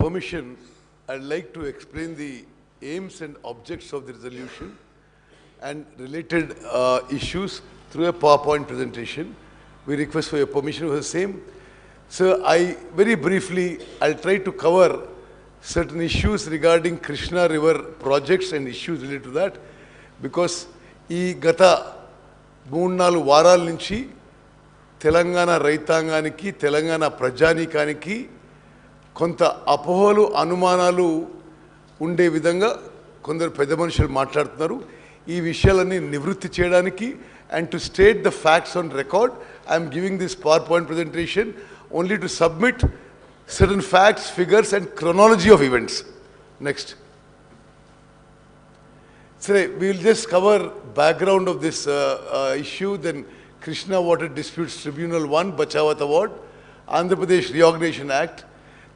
permission, I'd like to explain the aims and objects of the resolution and related issues through a PowerPoint presentation. We request for your permission for the same. So very briefly, I'll try to cover certain issues regarding Krishna River projects and issues related to that, because ఈ గత 3-4 వారాల నుంచి తెలంగాణ రైతాంగానికి, తెలంగాణ ప్రజానీకానికి కొంత అపోహలు, అనుమానాలు ఉండే విధంగా కొందరు పెద్ద మనుషులు మాట్లాడుతున్నారు. ఈ విషయాలన్నీ నివృత్తి చేయడానికి and to state the facts on record, I am giving this PowerPoint presentation only to submit certain facts, figures and chronology of events. Next. So we will just cover background of this issue, then Krishna Water Disputes Tribunal 1, Bachawat Award, Andhra Pradesh Reorganization Act,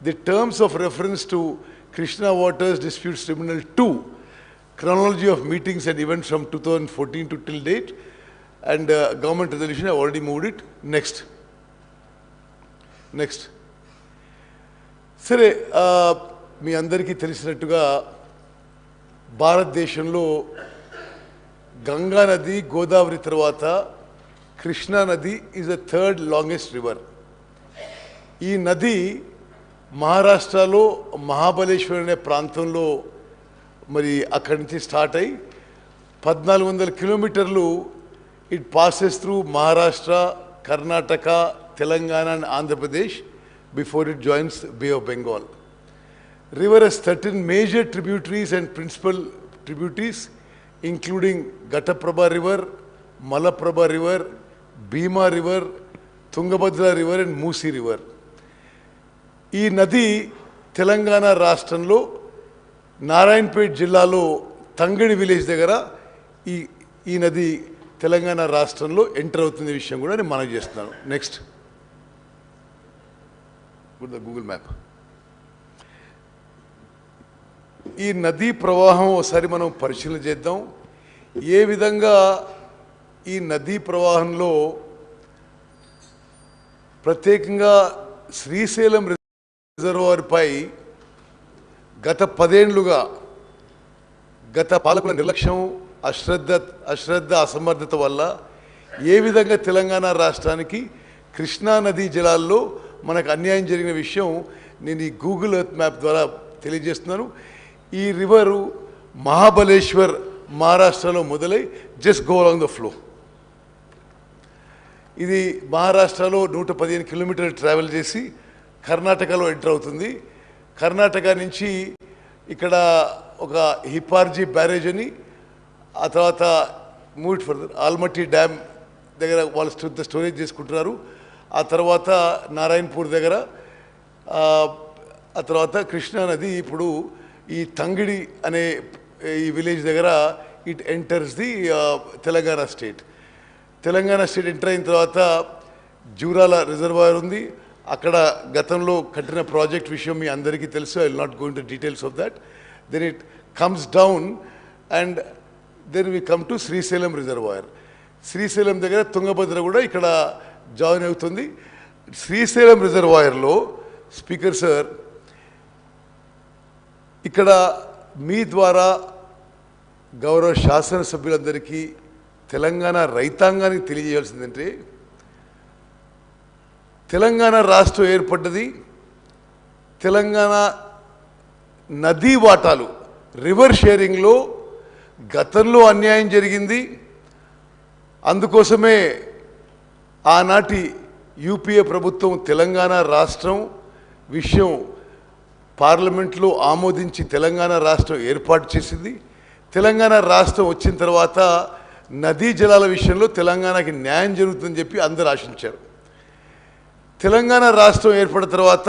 the terms of reference to Krishna Waters Disputes Tribunal 2, chronology of meetings and events from 2014 to till date, and government resolution. I have already moved it. Next. సరే, మీ అందరికీ తెలిసినట్టుగా భారతదేశంలో గంగా నది, గోదావరి తర్వాత కృష్ణా నది is the third longest river. ఈ నది మహారాష్ట్రలో మహాబలేశ్వర్ అనే ప్రాంతంలో మరి అక్కడి నుంచి స్టార్ట్ అయ్యి 1400 కిలోమీటర్లు it passes through Maharashtra, Karnataka, Telangana and Andhra Pradesh before it joins Bay of Bengal. River has 13 major tributaries and principal tributaries, including Ghataprabha River, Malaprabha River, Bhima River, Tungabhadra River and Musi River. ఈ నది తెలంగాణ రాష్ట్రంలో నారాయణపేట్ జిల్లాలో తంగడి village దగ్గర ఈ నది తెలంగాణ రాష్ట్రంలో enter అవుతున్న విషయం కూడా నేను మనవి చేస్తున్నాను. Next Google map. ఈ నదీ ప్రవాహం ఒకసారి మనం పరిశీలన చేద్దాం. ఏ విధంగా ఈ నదీ ప్రవాహంలో ప్రత్యేకంగా శ్రీశైలం రిజర్వాయర్పై గత 10 ఏళ్లుగా గత పాలకుల నిర్లక్ష్యం, అశ్రద్ధ, అసమర్థత వల్ల ఏ విధంగా తెలంగాణ రాష్ట్రానికి కృష్ణా నదీ జలాల్లో మనకు అన్యాయం జరిగిన విషయం నేను ఈ గూగుల్ ఎర్త్ మ్యాప్ ద్వారా తెలియజేస్తున్నాను. ఈ రివరు మహాబలేశ్వర్ మహారాష్ట్రలో మొదలై just go along the flow. ఇది మహారాష్ట్రలో 115 కిలోమీటర్లు ట్రావెల్ చేసి కర్ణాటకలో ఎంటర్ అవుతుంది. కర్ణాటక నుంచి ఇక్కడ ఒక హిపార్జీ బ్యారేజ్ అని, ఆ తర్వాత మూవ్ ఫర్దర్ ఆల్మట్టి డ్యామ్ దగ్గర వాళ్ళు స్టోరేజ్ చేసుకుంటున్నారు. ఆ తర్వాత నారాయణపూర్ దగ్గర, ఆ తర్వాత కృష్ణా నది ఇప్పుడు ఈ తంగిడి అనే ఈ విలేజ్ దగ్గర it enters the Telangana state. Telangana state enter అయిన తర్వాత జూరాల రిజర్వాయర్ ఉంది. అక్కడ గతంలో కట్టిన ప్రాజెక్ట్ విషయం మీ అందరికీ తెలుసు. I will not go into details of that. Then it comes down and then we come to Srisailam reservoir. Srisailam దగ్గర తుంగభద్ర కూడా ఇక్కడ జాయిన్ అవుతుంది. శ్రీశైలం రిజర్వాయర్లో స్పీకర్ సార్, ఇక్కడ మీ ద్వారా గౌరవ శాసనసభ్యులందరికీ, తెలంగాణ రైతాంగానికి తెలియజేయాల్సిందంటే, తెలంగాణ రాష్ట్రం ఏర్పడ్డది తెలంగాణ నదీ వాటాలు రివర్ షేరింగ్లో గతంలో అన్యాయం జరిగింది. అందుకోసమే ఆనాటి యూపీఏ ప్రభుత్వం తెలంగాణ రాష్ట్రం విషయం పార్లమెంట్లో ఆమోదించి తెలంగాణ రాష్ట్రం ఏర్పాటు చేసింది. తెలంగాణ రాష్ట్రం వచ్చిన తర్వాత నదీ జలాల విషయంలో తెలంగాణకి న్యాయం జరుగుతుందని చెప్పి అందరూ ఆశించారు. తెలంగాణ రాష్ట్రం ఏర్పడిన తర్వాత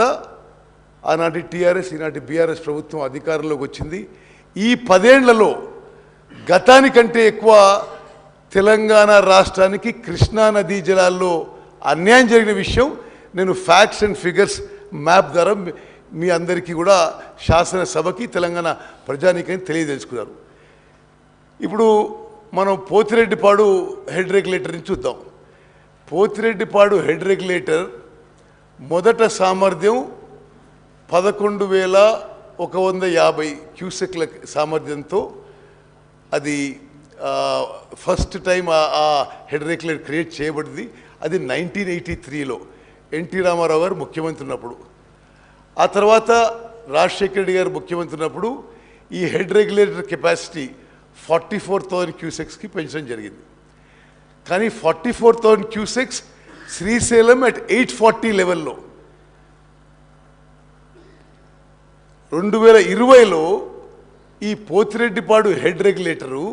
ఆనాటి టీఆర్ఎస్, ఈనాటి బీఆర్ఎస్ ప్రభుత్వం అధికారంలోకి వచ్చింది. ఈ 10 ఏళ్లలో గతానికంటే ఎక్కువ తెలంగాణ రాష్ట్రానికి కృష్ణా నదీ జలాల్లో అన్యాయం జరిగిన విషయం నేను ఫ్యాక్ట్స్ అండ్ ఫిగర్స్ మ్యాప్ ద్వారా మీ అందరికీ కూడా శాసనసభకి, తెలంగాణ ప్రజానీకానికి తెలియదలుచుకున్నారు. ఇప్పుడు మనం పోతిరెడ్డిపాడు హెడ్ రెగ్యులేటర్ని చూద్దాం. పోతిరెడ్డిపాడు హెడ్ రెగ్యులేటర్ మొదట సామర్థ్యం 11,150 క్యూసెక్ల సామర్థ్యంతో అది ఫస్ట్ టైం ఆ హెడ్ రెగ్యులేటర్ క్రియేట్ చేయబడింది. అది 1983లో ఎన్టీ రామారావు గారు ముఖ్యమంత్రి ఉన్నప్పుడు. ఆ తర్వాత రాజశేఖర రెడ్డి గారు ముఖ్యమంత్రి ఉన్నప్పుడు ఈ హెడ్ రెగ్యులేటర్ కెపాసిటీ 44,000 క్యూసెక్స్కి పెంచడం జరిగింది. కానీ 44,000 క్యూసెక్స్ శ్రీశైలం అట్ 840 లెవెల్లో. 2020లో ఈ పోతిరెడ్డిపాడు హెడ్ రెగ్యులేటరు